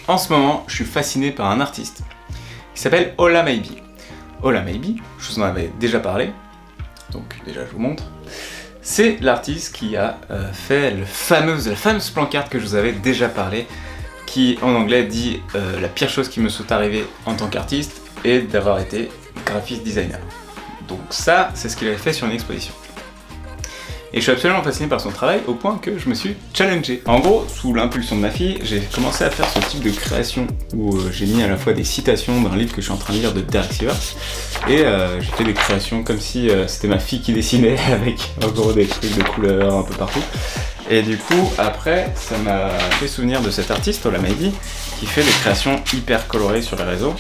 En ce moment, je suis fasciné par un artiste qui s'appelle Ola Maybe. Ola Maybe, je vous en avais déjà parlé, donc déjà je vous montre. C'est l'artiste qui a fait la fameuse pancarte que je vous avais déjà parlé, qui en anglais dit la pire chose qui me soit arrivée en tant qu'artiste est d'avoir été graphiste designer. Donc ça, c'est ce qu'il avait fait sur une exposition. Et je suis absolument fasciné par son travail au point que je me suis challengé. En gros, sous l'impulsion de ma fille, j'ai commencé à faire ce type de création où j'ai mis à la fois des citations d'un livre que je suis en train de lire de Derek Sivers et j'ai fait des créations comme si c'était ma fille qui dessinait avec en gros des trucs de couleurs un peu partout. Et du coup, après, ça m'a fait souvenir de cet artiste, Ola Maybe, qui fait des créations hyper colorées sur les réseaux.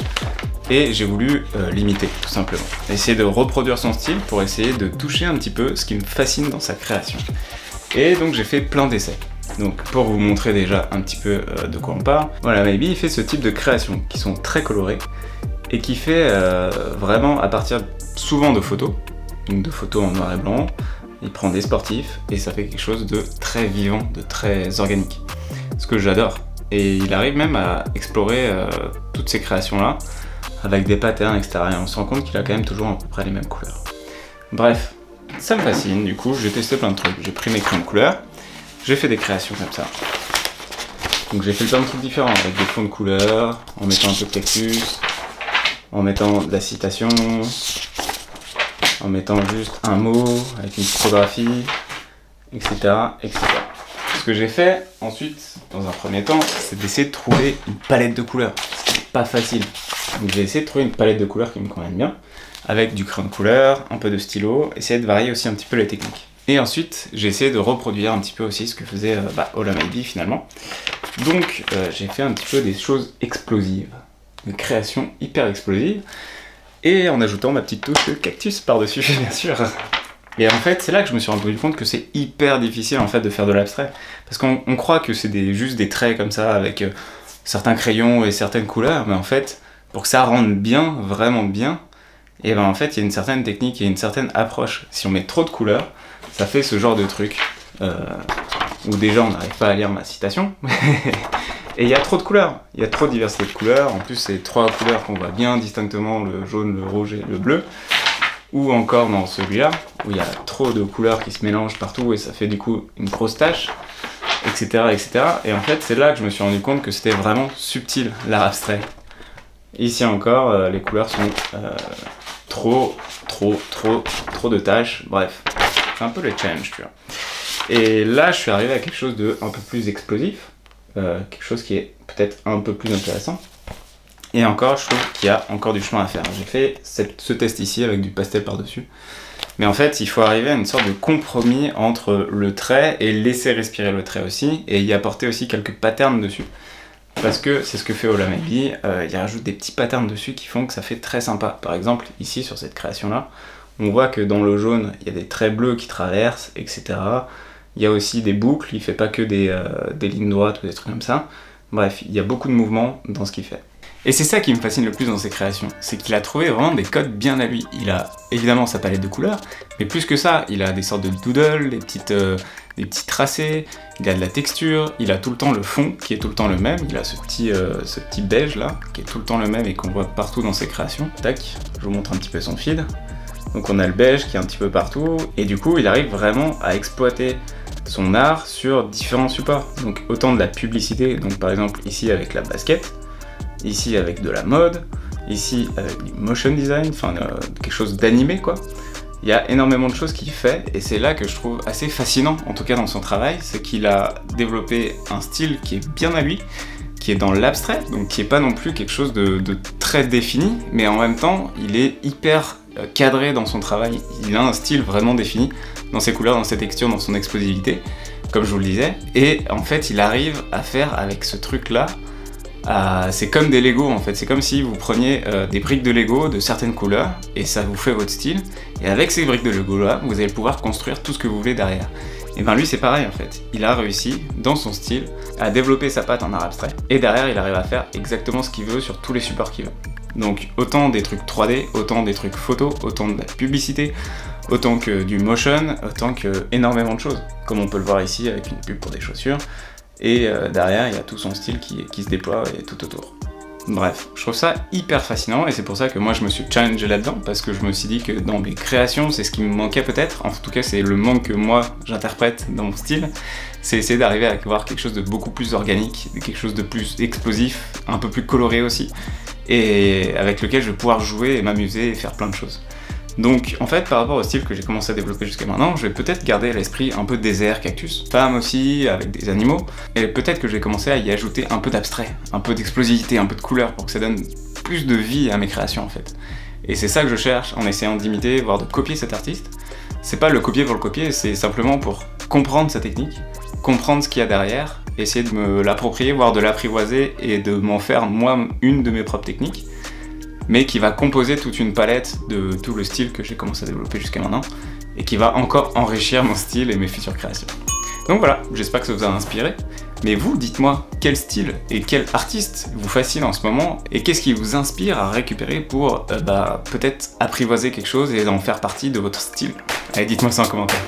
Et j'ai voulu l'imiter, tout simplement. Essayer de reproduire son style pour essayer de toucher un petit peu ce qui me fascine dans sa création. Et donc j'ai fait plein d'essais. Donc pour vous montrer déjà un petit peu de quoi on parle, Ola Maybe il fait ce type de créations qui sont très colorées et qui fait vraiment à partir souvent de photos, donc de photos en noir et blanc. Il prend des sportifs et ça fait quelque chose de très vivant, de très organique. Ce que j'adore. Et il arrive même à explorer toutes ces créations-là avec des patterns, etc. Et on se rend compte qu'il a quand même toujours à peu près les mêmes couleurs. Bref, ça me fascine, du coup j'ai testé plein de trucs. J'ai pris mes crayons de couleur, j'ai fait des créations comme ça. Donc j'ai fait plein de trucs différents, avec des fonds de couleurs, en mettant un peu de cactus, en mettant de la citation, en mettant juste un mot, avec une photographie, etc. etc. Ce que j'ai fait ensuite, dans un premier temps, c'est d'essayer de trouver une palette de couleurs. C'est pas facile. Donc j'ai essayé de trouver une palette de couleurs qui me convienne bien, avec du crayon de couleur, un peu de stylo, essayer de varier aussi un petit peu les techniques. Et ensuite, j'ai essayé de reproduire un petit peu aussi ce que faisait Ola Maybe finalement. Donc j'ai fait un petit peu des choses explosives, une création hyper explosive, et en ajoutant ma petite touche de cactus par-dessus, bien sûr. Et en fait, c'est là que je me suis rendu compte que c'est hyper difficile en fait de faire de l'abstrait. Parce qu'on croit que c'est juste des traits comme ça, avec certains crayons et certaines couleurs, mais en fait, pour que ça rende bien, vraiment bien, et ben en fait il y a une certaine technique et une certaine approche. Si on met trop de couleurs, ça fait ce genre de truc où déjà on n'arrive pas à lire ma citation, et il y a trop de couleurs, il y a trop de diversité de couleurs, en plus c'est trois couleurs qu'on voit bien distinctement, le jaune, le rouge et le bleu, ou encore dans celui-là, où il y a trop de couleurs qui se mélangent partout et ça fait du coup une grosse tache, etc. etc. Et en fait c'est là que je me suis rendu compte que c'était vraiment subtil l'art abstrait. Ici encore, les couleurs sont trop de tâches, bref, c'est un peu le challenge, tu vois. Et là, je suis arrivé à quelque chose de un peu plus explosif, quelque chose qui est peut-être un peu plus intéressant. Et encore, je trouve qu'il y a encore du chemin à faire. J'ai fait ce test ici avec du pastel par-dessus. Mais en fait, il faut arriver à une sorte de compromis entre le trait et laisser respirer le trait aussi, et y apporter aussi quelques patterns dessus. Parce que c'est ce que fait Ola Maybe, il rajoute des petits patterns dessus qui font que ça fait très sympa. Par exemple, ici sur cette création-là, on voit que dans le jaune, il y a des traits bleus qui traversent, etc. Il y a aussi des boucles, il fait pas que des lignes droites ou des trucs comme ça. Bref, il y a beaucoup de mouvements dans ce qu'il fait. Et c'est ça qui me fascine le plus dans ses créations, c'est qu'il a trouvé vraiment des codes bien à lui. Il a évidemment sa palette de couleurs, mais plus que ça, il a des sortes de doodles, des petits tracés, il a de la texture, il a tout le temps le fond qui est tout le temps le même, il a ce petit beige là, qui est tout le temps le même et qu'on voit partout dans ses créations. Tac, je vous montre un petit peu son feed. Donc on a le beige qui est un petit peu partout, et du coup il arrive vraiment à exploiter son art sur différents supports. Donc autant de la publicité, donc par exemple ici avec la basket, ici avec de la mode, ici avec du motion design, enfin quelque chose d'animé quoi. Il y a énormément de choses qu'il fait, et c'est là que je trouve assez fascinant, en tout cas dans son travail, c'est qu'il a développé un style qui est bien à lui, qui est dans l'abstrait, donc qui est pas non plus quelque chose de très défini, mais en même temps, il est hyper cadré dans son travail, il a un style vraiment défini, dans ses couleurs, dans ses textures, dans son explosivité, comme je vous le disais, et en fait, il arrive à faire avec ce truc-là, c'est comme des Lego en fait, c'est comme si vous preniez des briques de Lego de certaines couleurs et ça vous fait votre style, et avec ces briques de Lego là, vous allez pouvoir construire tout ce que vous voulez derrière. Et ben lui c'est pareil en fait, il a réussi dans son style à développer sa patte en art abstrait, et derrière il arrive à faire exactement ce qu'il veut sur tous les supports qu'il veut. Donc autant des trucs 3D, autant des trucs photo, autant de la publicité, autant que du motion, autant que énormément de choses, comme on peut le voir ici avec une pub pour des chaussures, et derrière il y a tout son style qui se déploie et tout autour. Bref, je trouve ça hyper fascinant et c'est pour ça que moi je me suis challengé là-dedans, parce que je me suis dit que dans mes créations c'est ce qui me manquait peut-être, en tout cas c'est le manque que moi j'interprète dans mon style, c'est essayer d'arriver à avoir quelque chose de beaucoup plus organique, quelque chose de plus explosif, un peu plus coloré aussi, et avec lequel je vais pouvoir jouer et m'amuser et faire plein de choses. Donc en fait par rapport au style que j'ai commencé à développer jusqu'à maintenant, je vais peut-être garder l'esprit un peu désert, cactus, femme aussi, avec des animaux, et peut-être que je vais commencer à y ajouter un peu d'abstrait, un peu d'explosivité, un peu de couleur pour que ça donne plus de vie à mes créations en fait. Et c'est ça que je cherche en essayant d'imiter, voire de copier cet artiste. C'est pas le copier pour le copier, c'est simplement pour comprendre sa technique, comprendre ce qu'il y a derrière, essayer de me l'approprier, voire de l'apprivoiser et de m'en faire moi une de mes propres techniques, mais qui va composer toute une palette de tout le style que j'ai commencé à développer jusqu'à maintenant, et qui va encore enrichir mon style et mes futures créations. Donc voilà, j'espère que ça vous a inspiré, mais vous, dites-moi quel style et quel artiste vous fascine en ce moment, et qu'est-ce qui vous inspire à récupérer pour peut-être apprivoiser quelque chose et en faire partie de votre style. Allez, dites-moi ça en commentaire.